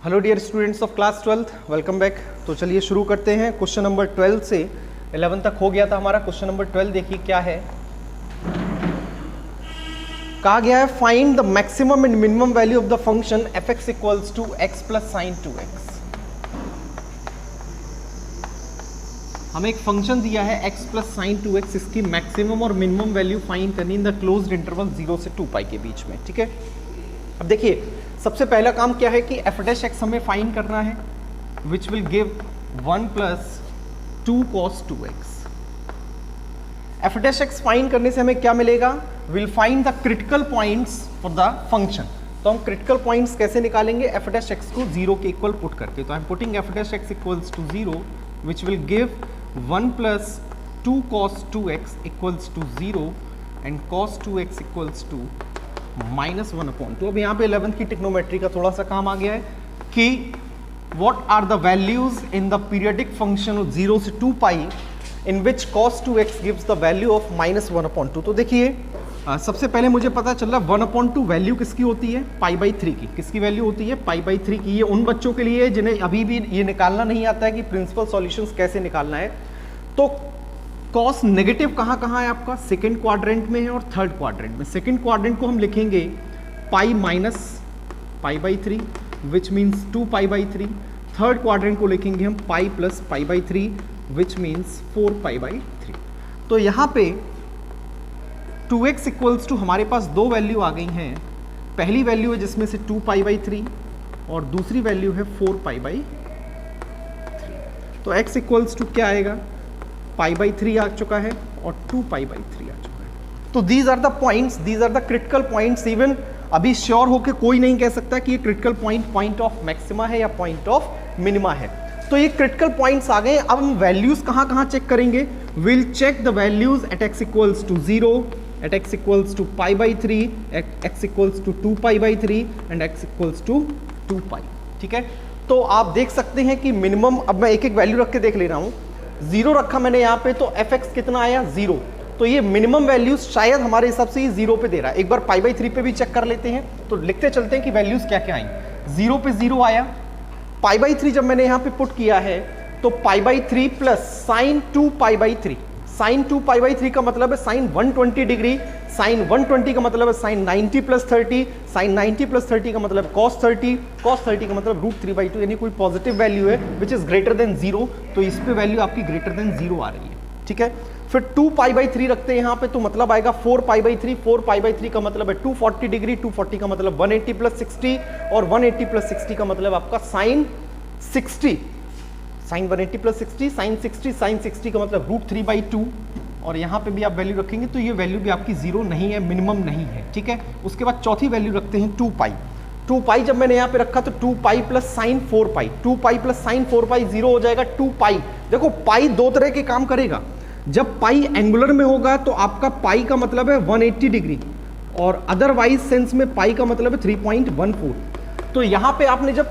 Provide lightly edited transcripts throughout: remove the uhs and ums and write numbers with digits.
Hello dear students of class 12th, welcome back. तो चलिए शुरू करते हैं। क्वेश्चन नंबर 12 से 11 तक हो गया था हमारा। क्वेश्चन नंबर 12 देखिए क्या है। कहा गया है find the maximum and minimum value of the function f x equals to x plus sine 2x। हमें एक फंक्शन दिया है x प्लस साइन 2x, इसकी मैक्सिमम और मिनिमम वैल्यू फाइंड करनी इन द क्लोज्ड इंटरवल 0 से 2π के बीच में। ठीक है, अब देखिए सबसे पहला काम क्या है कि एफ डैश एक्स हमें फाइंड करना है, विच will give 1 plus 2 cos 2x। F dash x find करने से हमें क्या मिलेगा? Will find the critical points for the function. तो हम क्रिटिकल पॉइंट्स कैसे निकालेंगे? एफ डैश एक्स को 0 के इक्वल पुट करके। तो I am putting f dash x equals to 0 which will give 1 plus 2 cos 2x equals to 0 and cos 2x equals to -1/2। अब यहाँ पे 11th की टिक्नोमेट्री का थोड़ा सा काम आ गया है कि what are the values in the periodic function of 0 से 2π in which cos 2x gives the value of -1/2। तो देखिए सबसे पहले मुझे पता चल रहा 1/2 वैल्यू किसकी होती है? π/3 की। किसकी वैल्यू होती है? π/3 की। ये उन बच्चों के लिए जिन्हें अभी भी ये निकालना नहीं आता है कि प्रिंसिपल सॉल्यूशंस कैसे निकालना है। तो कॉस नेगेटिव कहाँ कहाँ है आपका? सेकंड क्वाड्रेंट में है और थर्ड क्वाड्रेंट में। सेकंड क्वाड्रेंट को हम लिखेंगे pi minus π/3 which means 2π/3। Third quadrant को लिखेंगे हम पाई प्लस π/3 विच मीन्स 4π/3। तो यहाँ पे 2x इक्वल्स टू हमारे पास दो वैल्यू आ गई हैं। पहली वैल्यू है जिसमें से 2π/3 और दूसरी वैल्यू है 4π/3। तो x इक्वल्स टू क्या आएगा? π/3 आ चुका है और 2π/3 आ चुका है। तो these are the points, these are the critical points. Even अभी श्योर होके कोई नहीं कह सकता कि ये क्रिटिकल पॉइंट ऑफ मैक्सिमा है या पॉइंट ऑफ मिनिमा है। तो ये क्रिटिकल पॉइंट्स आ गए। अब हम वैल्यूज कहाँ कहाँ चेक करेंगे? Will check the values at x equals to 0, at x equals to π/3, at x equals to 2π/3 and x equals to 2π। ठीक है, तो आप देख सकते हैं कि मिनिमम, अब मैं एक एक वैल्यू रख के देख ले रहा हूँ। 0 रखा मैंने यहाँ पे तो fx कितना आया? 0। तो ये मिनिमम वैल्यूज शायद हमारे हिसाब से ये 0 पे दे रहा है। एक बार π/3 पे भी चेक कर लेते हैं। तो लिखते चलते हैं कि वैल्यूज क्या क्या आई। 0 पे 0 आया। π/3 जब मैंने यहाँ पे पुट किया है तो π/3 प्लस साइन 2π/3। साइन 2π/3 का मतलब है साइन 120 डिग्री। साइन 120 का मतलब है साइन 90 प्लस 30। साइन 90 प्लस 30 का मतलब cos 30। cos 30 का मतलब √3/2, यानी कोई पॉजिटिव वैल्यू है विच इज ग्रेटर देन 0। तो इस पे वैल्यू आपकी ग्रेटर देन 0 आ रही है। ठीक है, फिर 2π/3 रखते हैं यहाँ पे तो मतलब आएगा 4π/3। 4π/3 का मतलब है 240 डिग्री। 240 का मतलब 180 प्लस 60 और 180 प्लस 60 का मतलब आपका sine 60। Sine 180 plus 60 sine 60। Sine 60 का मतलब √3/2 और यहाँ पे भी आप वैल्यू रखेंगे तो ये वैल्यू भी आपकी 0 नहीं है, मिनिमम नहीं है। ठीक है, उसके बाद चौथी वैल्यू रखते हैं 2π। 2π जब मैंने यहाँ पे रखा तो 2π प्लस साइन 4π। 2π प्लस साइन 4π 0 हो जाएगा 2π। देखो पाई दो तरह के काम करेगा। जब पाई एंगुलर में होगा तो आपका पाई का मतलब है 180 डिग्री और अदरवाइज सेंस में पाई का मतलब है 3.14। तो यहाँ पे आपने जब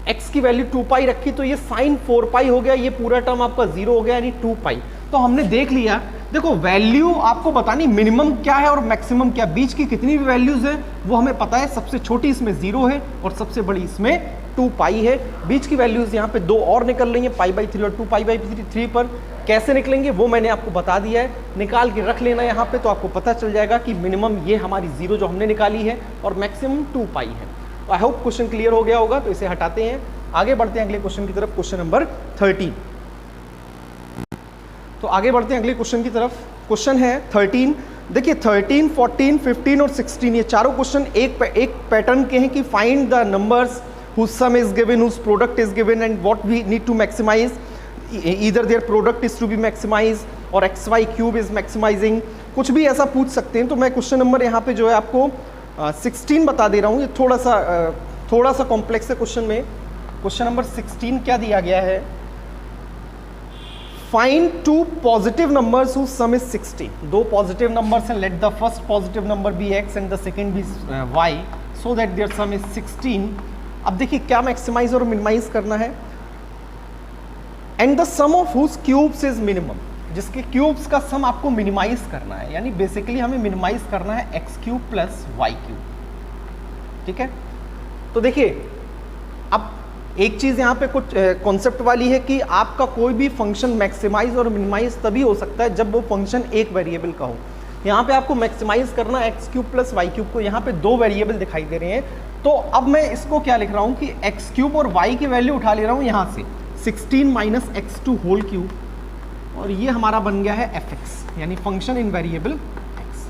x की वैल्यू 2π रखी तो ये साइन 4π हो गया, ये पूरा टर्म आपका 0 हो गया यानी 2π। तो हमने देख लिया। देखो वैल्यू आपको बतानी मिनिमम क्या है और मैक्सिमम क्या, बीच की कितनी भी वैल्यूज है वो हमें पता है। सबसे छोटी इसमें 0 है और सबसे बड़ी इसमें 2π है। बीच की वैल्यूज यहाँ पे दो और निकल रही है π/3 और 2π/3 पर। कैसे निकलेंगे वो मैंने आपको बता दिया है, निकाल के रख लेना यहाँ पे तो आपको पता चल जाएगा कि मिनिमम ये हमारी 0 जो हमने निकाली है और मैक्सिमम 2π है। आई होप क्वेश्चन क्लियर हो गया होगा। तो इसे हटाते हैं, आगे बढ़ते हैं अगले क्वेश्चन की तरफ। Question number 13। तो आगे बढ़ते हैं अगले क्वेश्चन की तरफ। क्वेश्चन है 13। देखिए 13, 14, 15 और 16 ये चारों क्वेश्चन एक पैटर्न के हैं कि find the numbers whose sum is given, whose product is given and what we need to maximize. Either their product is to be maximized or xy cube is maximizing, कुछ भी ऐसा पूछ सकते हैं। तो मैं क्वेश्चन नंबर यहाँ पे जो है आपको 16 बता दे रहा हूँ। ये थोड़ा सा कॉम्प्लेक्स है क्वेश्चन में। क्वेश्चन नंबर 16 क्या दिया गया है? Find two positive numbers whose sum is 60। दो पॉजिटिव नंबर्स हैं, let the first positive number be x and the second be y so that their sum is 16। अब देखिए क्या मैक्सिमाइज और मिनिमाइज करना है। And the sum of whose cubes is minimum, जिसके cubes का सम आपको मिनिमाइज करना है, यानी बेसिकली हमें मिनिमाइज करना है x³ प्लस y³। ठीक है, तो देखिए अब एक चीज़ यहाँ पे कुछ कॉन्सेप्ट वाली है कि आपका कोई भी फंक्शन मैक्सिमाइज और मिनिमाइज तभी हो सकता है जब वो फंक्शन एक वेरिएबल का हो। यहाँ पे आपको मैक्सिमाइज करना x cube plus y cube को, यहाँ पे दो वेरिएबल दिखाई दे रहे हैं, तो अब मैं इसको क्या लिख रहा हूँ कि एक्स क्यूब और वाई की वैल्यू उठा ले रहा हूँ यहाँ से 16 minus x to whole cube, और ये हमारा बन गया है एफ एक्स, यानी फंक्शन इन वेरिएबल एक्स।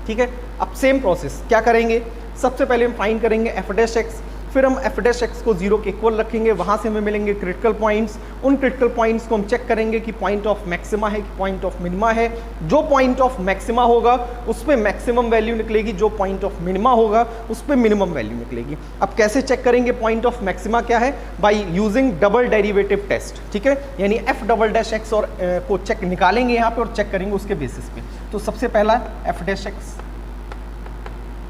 ठीक है, अब सेम प्रोसेस क्या करेंगे, सबसे पहले हम फाइंड करेंगे एफ डैश एक्स, फिर हम एफ डैश एक्स को 0 के इक्वल रखेंगे, वहाँ से हमें मिलेंगे क्रिटिकल पॉइंट्स। उन क्रिटिकल पॉइंट्स को हम चेक करेंगे कि पॉइंट ऑफ मैक्सिमा है कि पॉइंट ऑफ मिनिमा है। जो पॉइंट ऑफ मैक्सिमा होगा उस पर मैक्सिमम वैल्यू निकलेगी, जो पॉइंट ऑफ मिनिमा होगा उस पर मिनिमम वैल्यू निकलेगी। अब कैसे चेक करेंगे पॉइंट ऑफ मैक्सिमा क्या है, by using double derivative test. ठीक है, यानी एफ डबल डैश एक्स और को चेक निकालेंगे यहाँ पे और चेक करेंगे उसके बेसिस पे। तो सबसे पहला एफ डैश एक्स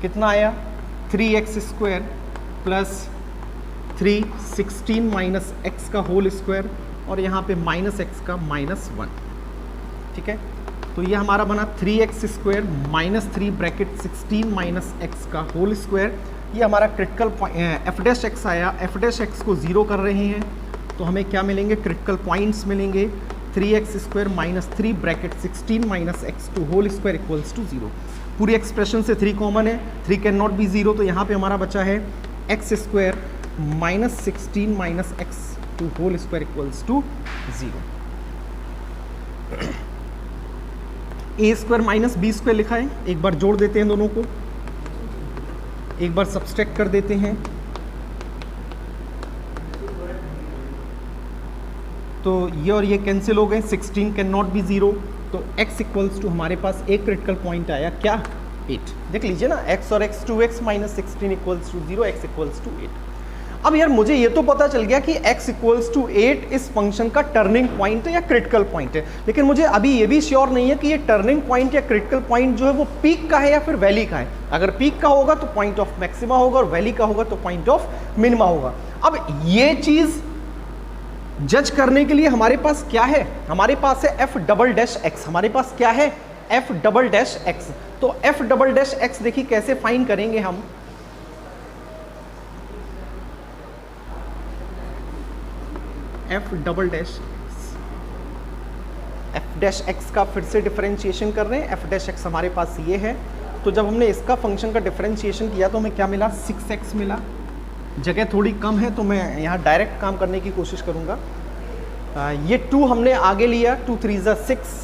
कितना आया, 3x square plus 3 16 minus x का होल स्क्वायर, और यहाँ पे माइनस एक्स का -1। ठीक है, तो ये हमारा बना 3x square minus 3 bracket 16 minus x का होल स्क्वायर। ये हमारा क्रिटिकल एफ डैश एक्स आया। एफ डैश एक्स को 0 कर रहे हैं तो हमें क्या मिलेंगे, क्रिटिकल पॉइंट्स मिलेंगे, 3x square minus 3 bracket 16 minus x to whole square equals to 0। पूरी एक्सप्रेशन से 3 कॉमन है, 3 कैन नॉट बी 0, तो यहाँ पे हमारा बचा है x square minus 16 minus x to whole square equals to 0। A square minus b square लिखा है, एक बार जोड़ देते हैं दोनों को, एक बार सब्सट्रैक्ट कर देते हैं, तो ये और ये कैंसिल हो गए, 16 कैन नॉट बी 0, तो x इक्वल्स टू हमारे पास एक क्रिटिकल पॉइंट आया क्या, 8। देख लीजिए ना, x और x 2x minus 16 equals to 0, x equals to 8। अब यार मुझे ये तो पता चल गया कि x इक्वल्स टू 8 इस फंक्शन का टर्निंग पॉइंट है या क्रिटिकल पॉइंट है, लेकिन मुझे अभी ये भी श्योर नहीं है कि ये टर्निंग पॉइंट या क्रिटिकल पॉइंट जो है वो पीक का है या फिर वैली का है। अगर पीक का होगा तो पॉइंट ऑफ मैक्सिमा होगा, और वैली का होगा तो पॉइंट ऑफ मिनिमा होगा। अब ये चीज जज करने के लिए हमारे पास क्या है, हमारे पास है एफ डबल डैश एक्स। हमारे पास क्या है, एफ डबल डैश एक्स। तो एफ डबल डैश एक्स देखिए कैसे फाइंड करेंगे हम, F double dash x, F dash x का फिर से डिफरेंशिएशन कर रहे हैं। एफ डैश एक्स हमारे पास ये है, तो जब हमने इसका फंक्शन का डिफरेंशिएशन किया तो हमें क्या मिला, 6x मिला। जगह थोड़ी कम है तो मैं यहाँ डायरेक्ट काम करने की कोशिश करूँगा। ये 2 हमने आगे लिया, 2 3 ज़ा 6,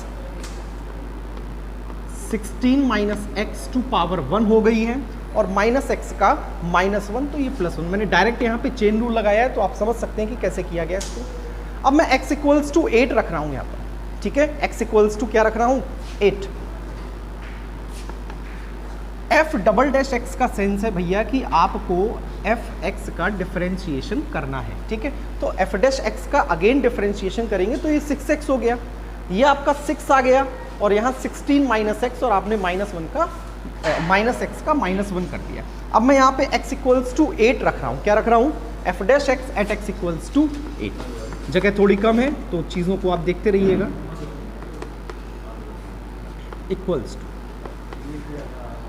16 माइनस एक्स टू पावर 1 हो गई है, और माइनस एक्स का -1, तो ये +1। मैंने डायरेक्ट यहाँ पे चेन रूल लगाया है तो आप समझ सकते हैं कि कैसे किया गया इसको। अब मैं x इक्वल्स टू 8 रख रहा हूँ यहाँ पर। ठीक है, x इक्वल्स टू क्या रख रहा हूँ, 8। एफ डबल डैश एक्स का सेंस है भैया कि आपको एफ एक्स का डिफरेंशिएशन करना है। ठीक है, तो एफ डैश एक्स का अगेन डिफरेंशिएशन करेंगे तो ये 6x हो गया, ये आपका 6 आ गया, और यहाँ 16 माइनस एक्स, और आपने -1 का माइनस एक्स का -1 कर दिया। अब मैं यहाँ पे x इक्वल्स टू 8 रख रहा हूँ। क्या रख रहा हूँ, f dash x at x equals to 8। जगह थोड़ी कम है तो चीज़ों को आप देखते रहिएगा। इक्वल्स टू,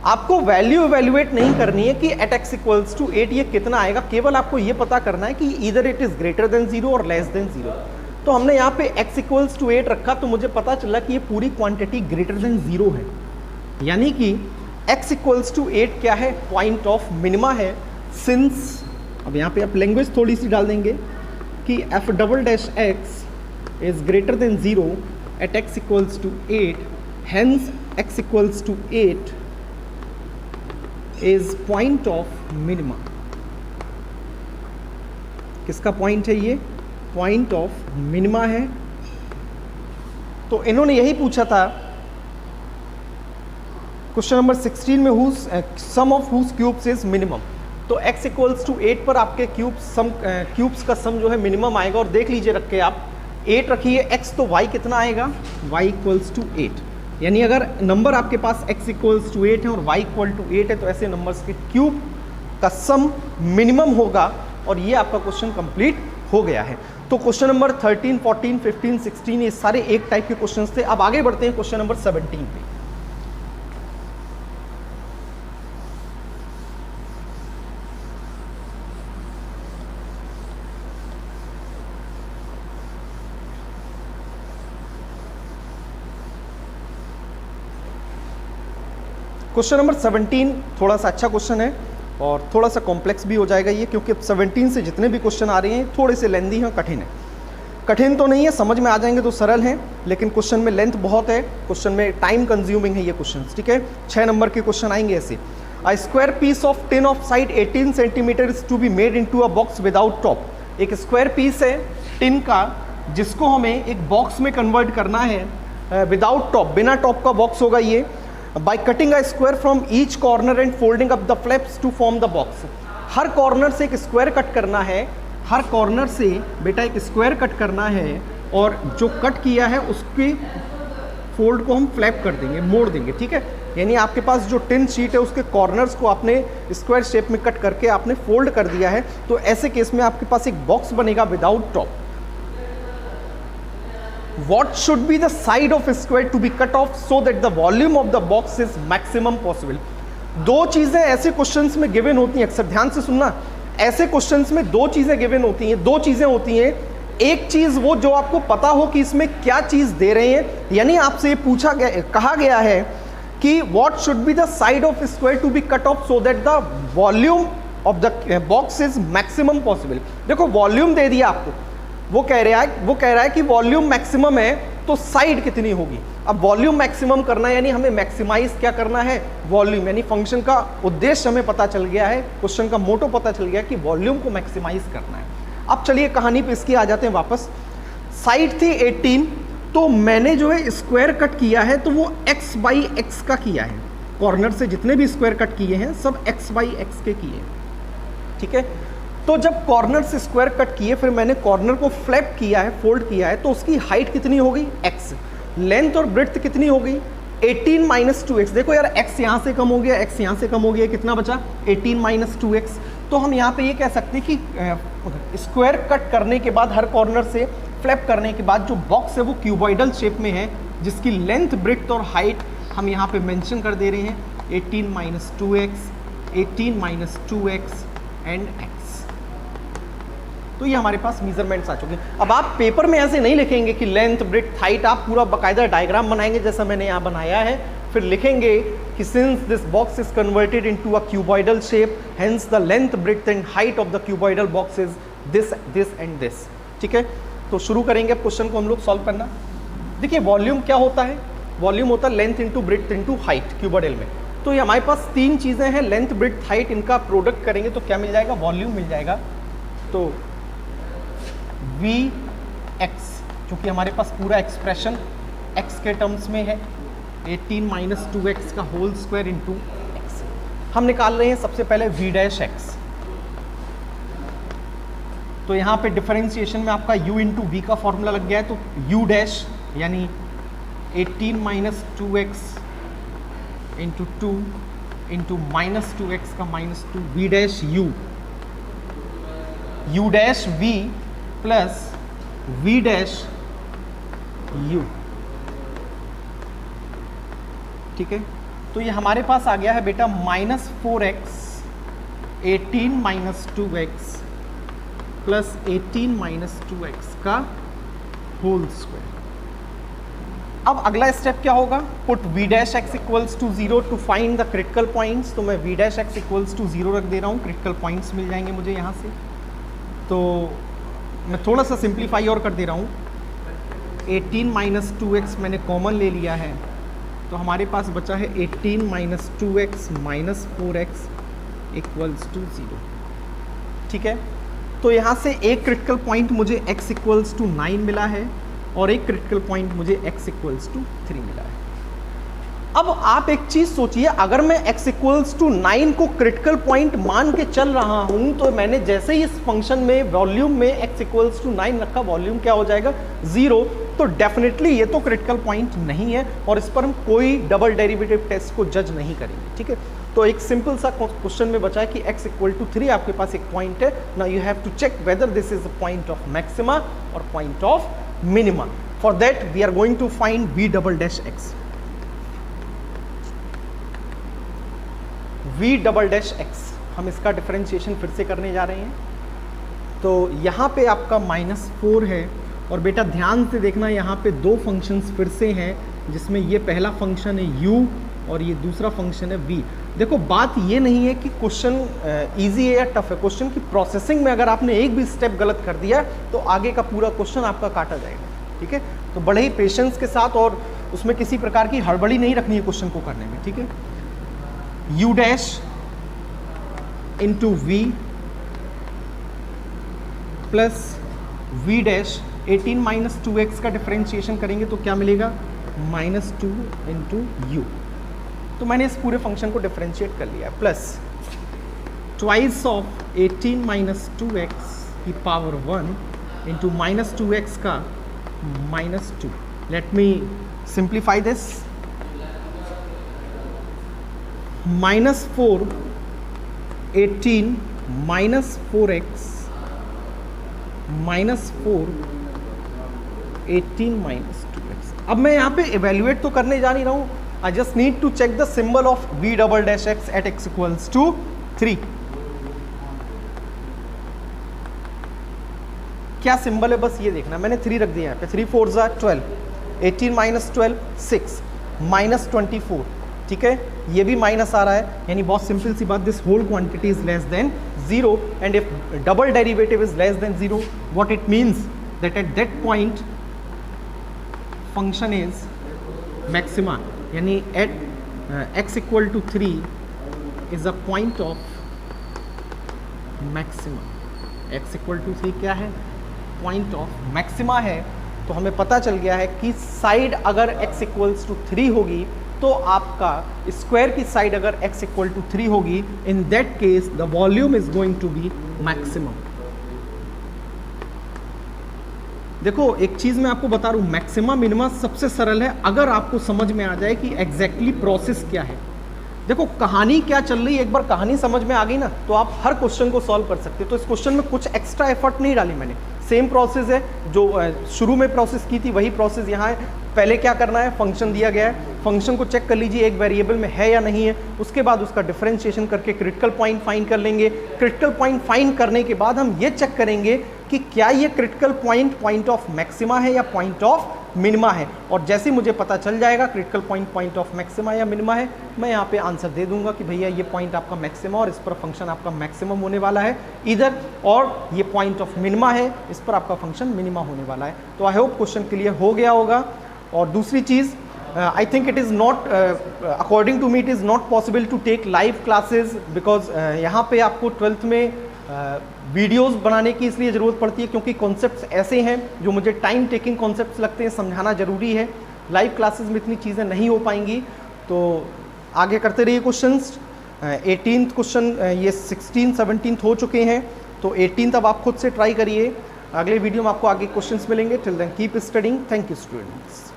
आपको वैल्यू इवेल्युएट नहीं करनी है कि एट x इक्वल्स टू 8 ये कितना आएगा, केवल आपको ये पता करना है कि either it is greater than 0 और लेस देन 0। तो हमने यहाँ पे x इक्वल्स टू 8 रखा तो मुझे पता चला कि ये पूरी क्वांटिटी ग्रेटर देन 0 है, यानी कि x इक्वल्स टू 8 क्या है, पॉइंट ऑफ मिनिमा है। सिंस अब यहाँ पे आप लैंग्वेज थोड़ी सी डाल देंगे कि f double dash x is greater than 0 at x equals to 8, hence x equals to 8 is point of minima. किसका पॉइंट है ये, पॉइंट ऑफ मिनिमा है। तो इन्होंने यही पूछा था क्वेश्चन नंबर 16 में, sum of whose cubes is minimum. तो x इक्वल्स टू 8 पर आपके क्यूब्स का सम जो है मिनिमम आएगा। और देख लीजिए रख के आप 8 रखिए x, तो y कितना आएगा, y इक्वल्स टू 8। यानी अगर नंबर आपके पास x इक्वल्स टू 8 है और y इक्वल टू 8 है तो ऐसे नंबर्स के क्यूब का सम मिनिमम होगा। और ये आपका क्वेश्चन कंप्लीट हो गया है। तो क्वेश्चन नंबर 13, 14, 15, 16 ये सारे एक टाइप के क्वेश्चंस थे। अब आगे बढ़ते हैं क्वेश्चन नंबर 17 पे। क्वेश्चन नंबर 17 थोड़ा सा अच्छा क्वेश्चन है और थोड़ा सा कॉम्प्लेक्स भी हो जाएगा ये, क्योंकि 17 से जितने भी क्वेश्चन आ रहे हैं थोड़े से लेंदी हैं, कठिन है। कठिन तो नहीं है, समझ में आ जाएंगे तो सरल हैं, लेकिन क्वेश्चन में लेंथ बहुत है, क्वेश्चन में टाइम कंज्यूमिंग है ये क्वेश्चन, ठीक है। 6 नंबर के क्वेश्चन आएंगे ऐसे। A square piece of tin of side 18 centimetre is to be made into a box without top. एक स्क्वायर पीस है टिन का जिसको हमें एक बॉक्स में कन्वर्ट करना है विदाउट टॉप, बिना टॉप का बॉक्स होगा ये। By cutting a square from each corner and folding up the flaps to form the box. हर कॉर्नर से एक स्क्वायर कट करना है, हर कॉर्नर से बेटा एक स्क्वायर कट करना है, और जो कट किया है उसके फोल्ड को हम फ्लैप कर देंगे, मोड़ देंगे, ठीक है। यानी आपके पास जो टिन शीट है उसके कॉर्नर्स को आपने स्क्वायर शेप में कट करके आपने फोल्ड कर दिया है, तो ऐसे केस में आपके पास एक बॉक्स बनेगा without top. What should be the side of a square to be cut off so that the volume of the box is maximum possible? दो चीजें ऐसे क्वेश्चंस में गिवन होती हैं, अक्सर ध्यान से सुनना, ऐसे क्वेश्चंस में दो चीजें गिवन होती हैं, दो चीजें होती हैं। एक चीज वो जो आपको पता हो कि इसमें क्या चीज दे रहे हैं, यानी आपसे ये पूछा गया, कहा गया है कि what should be the side of a square to be cut off so that the volume of the box is maximum possible। देखो वॉल्यूम दे दिया आपको, वो कह रहा है कि वॉल्यूम मैक्सिमम है तो साइड कितनी होगी। अब वॉल्यूम मैक्सिमम करना है यानी हमें मैक्सिमाइज क्या करना है, वॉल्यूम, यानी फंक्शन का उद्देश्य हमें पता चल गया है, क्वेश्चन का मोटो पता चल गया कि वॉल्यूम को मैक्सिमाइज करना है। अब चलिए कहानी पे इसकी आ जाते हैं वापस। साइड थी 18, तो मैंने जो है स्क्वायर कट किया है तो वो x बाई एक्स का किया है। कॉर्नर से जितने भी स्क्वायर कट किए हैं सब x बाई एक्स के किए, ठीक है। तो जब कॉर्नर से स्क्वायर कट किए, फिर मैंने कॉर्नर को फ्लैप किया है, फोल्ड किया है, तो उसकी हाइट कितनी हो गई x, लेंथ और ब्रेड्थ कितनी हो गई 18 माइनस 2x। देखो यार x यहाँ से कम हो गया, x यहाँ से कम हो गया, कितना बचा 18 माइनस 2x। तो हम यहाँ पे ये कह सकते हैं कि स्क्वायर कट करने के बाद, हर कॉर्नर से फ्लैप करने के बाद जो बॉक्स है वो क्यूबॉइडल शेप में है, जिसकी लेंथ, ब्रेड्थ और हाइट हम यहाँ पे मेंशन कर दे रहे हैं 18 minus 2x, 18 minus 2x and x। तो ये हमारे पास मेजरमेंट्स आ चुके हैं। अब आप पेपर में ऐसे नहीं लिखेंगे कि लेंथ, ब्रेड्थ, हाइट, आप पूरा बाकायदा डायग्राम बनाएंगे जैसा मैंने यहाँ बनाया है, फिर लिखेंगे कि since this box is converted into a cuboidal shape, hence the length, breadth and height of the cuboidal box is this, this and this, ठीक है। तो शुरू करेंगे अब क्वेश्चन को हम लोग सॉल्व करना। देखिए वॉल्यूम क्या होता है, वॉल्यूम होता है length into breadth into height cuboidal में। तो ये हमारे पास तीन चीज़ें हैं, लेंथ, ब्रेड्थ, हाइट, इनका प्रोडक्ट करेंगे तो क्या मिल जाएगा, वॉल्यूम मिल जाएगा। तो Vx, क्योंकि हमारे पास पूरा एक्सप्रेशन x के टर्म्स में है, 18 माइनस 2x का होल स्क्वायर इंटू एक्स। हम निकाल रहे हैं सबसे पहले v डैश x। तो यहाँ पे डिफरेंशिएशन में आपका u इंटू वी का फॉर्मूला लग गया है, तो u डैश यानी 18 minus 2x into 2 into minus 2x का minus 2, v dash u dash v plus v dash u, ठीक है। तो ये हमारे पास आ गया है बेटा minus 4x 18 minus 2x plus 18 minus 2x का होल स्क्वायर। अब अगला स्टेप क्या होगा, put v dash x equals to 0 to find the critical points. तो मैं v dash x equals to 0 रख दे रहा हूँ, क्रिटिकल पॉइंट्स मिल जाएंगे मुझे यहाँ से। तो मैं थोड़ा सा सिंप्लीफाई और कर दे रहा हूँ, 18 माइनस 2x मैंने कॉमन ले लिया है, तो हमारे पास बचा है 18 minus 2x minus 4x equals to 0, ठीक है। तो यहाँ से एक क्रिटिकल पॉइंट मुझे x इक्वल्स टू 9 मिला है और एक क्रिटिकल पॉइंट मुझे x इक्वल्स टू 3 मिला है। अब आप एक चीज सोचिए, अगर मैं x इक्वल्स टू 9 को क्रिटिकल पॉइंट मान के चल रहा हूं, तो मैंने जैसे ही इस फंक्शन में वॉल्यूम में x इक्वल्स टू 9 रखा, वॉल्यूम क्या हो जाएगा 0। तो डेफिनेटली ये तो क्रिटिकल पॉइंट नहीं है और इस पर हम कोई डबल डेरिवेटिव टेस्ट को जज नहीं करेंगे, ठीक है। तो एक सिंपल सा क्वेश्चन में बचा है कि x इक्वल टू 3 आपके पास एक पॉइंट है। Now you have to check whether this is a point of maxima और point of minima. For that we are going to find v double dash x। v double dash x, हम इसका differentiation फिर से करने जा रहे हैं। तो यहाँ पे आपका -4 है और बेटा ध्यान से देखना, यहाँ पे दो फंक्शंस फिर से हैं, जिसमें ये पहला फंक्शन है u और ये दूसरा फंक्शन है v। देखो बात ये नहीं है कि क्वेश्चन इजी है या टफ है, क्वेश्चन की प्रोसेसिंग में अगर आपने एक भी स्टेप गलत कर दिया तो आगे का पूरा क्वेश्चन आपका काटा जाएगा, ठीक है। तो बड़े ही पेशेंस के साथ और उसमें किसी प्रकार की हड़बड़ी नहीं रखनी है क्वेश्चन को करने में, ठीक है। u dash into v plus v dash 18 minus 2x का डिफरेंशिएशन करेंगे तो क्या मिलेगा, -2 इंटू यू। तो मैंने इस पूरे फंक्शन को डिफरेंशिएट कर लिया, plus twice of 18 minus 2x की पावर 1 इंटू -2x का -2। Let me simplify this, -4 18 minus 4x -4 18 minus 2x। अब मैं यहाँ पे इवेल्युएट तो करने जा नहीं रहा हूँ, I just need to check the symbol of v double dash x at x equals to 3। क्या सिंबल है बस ये देखना, मैंने 3 रख दिया यहाँ पे, 3 4 ज़ा 12, 18 माइनस 12 6 -24, ठीक है। ये भी माइनस आ रहा है, यानी बहुत सिंपल सी बात, this whole quantity is less than 0 and if double derivative is less than 0 what it means that at that point function is maxima, यानी at x equal to 3 is a point of maxima. x equal to 3 क्या है, point of maxima है। तो हमें पता चल गया है कि साइड अगर x इक्वल्स टू 3 होगी तो आपका स्क्वायर की साइड अगर x इक्वल टू 3 होगी, in that case the volume is going to be maximum. देखो एक चीज मैं आपको बता रहा हूं, मैक्सिमा मिनिमा सबसे सरल है अगर आपको समझ में आ जाए कि एग्जैक्टली प्रोसेस क्या है। देखो कहानी क्या चल रही है, एक बार कहानी समझ में आ गई ना तो आप हर क्वेश्चन को सॉल्व कर सकते हो। तो इस क्वेश्चन में कुछ एक्स्ट्रा एफर्ट नहीं डाली मैंने, सेम प्रोसेस है जो शुरू में प्रोसेस की थी वही प्रोसेस यहाँ है। पहले क्या करना है, फंक्शन दिया गया है, फंक्शन को चेक कर लीजिए एक वेरिएबल में है या नहीं है, उसके बाद उसका डिफरेंशिएशन करके क्रिटिकल पॉइंट फाइंड कर लेंगे। क्रिटिकल पॉइंट फाइंड करने के बाद हम ये चेक करेंगे कि क्या ये critical point point of maxima है या पॉइंट ऑफ मिनिमा है, और जैसे मुझे पता चल जाएगा critical point point of maxima या मिनिमा है, मैं यहाँ पे आंसर दे दूंगा कि भैया ये पॉइंट आपका मैक्सिमा और इस पर फंक्शन आपका मैक्सिमम होने वाला है इधर, और ये पॉइंट ऑफ मिनिमा है इस पर आपका फंक्शन मिनिमा होने वाला है। तो आई होप क्वेश्चन क्लियर हो गया होगा। और दूसरी चीज़, I think it is not according to me it is not possible to take live classes because यहाँ पे आपको 12th में वीडियोस बनाने की इसलिए ज़रूरत पड़ती है क्योंकि कॉन्सेप्ट्स ऐसे हैं जो मुझे टाइम टेकिंग कॉन्सेप्ट्स लगते हैं, समझाना ज़रूरी है। लाइव क्लासेस में इतनी चीज़ें नहीं हो पाएंगी, तो आगे करते रहिए क्वेश्चंस। 18th क्वेश्चन, ये 16 17 हो चुके हैं, तो 18th अब आप खुद से ट्राई करिए। अगले वीडियो में आपको आगे क्वेश्चंस मिलेंगे। Till then keep studying. Thank you students.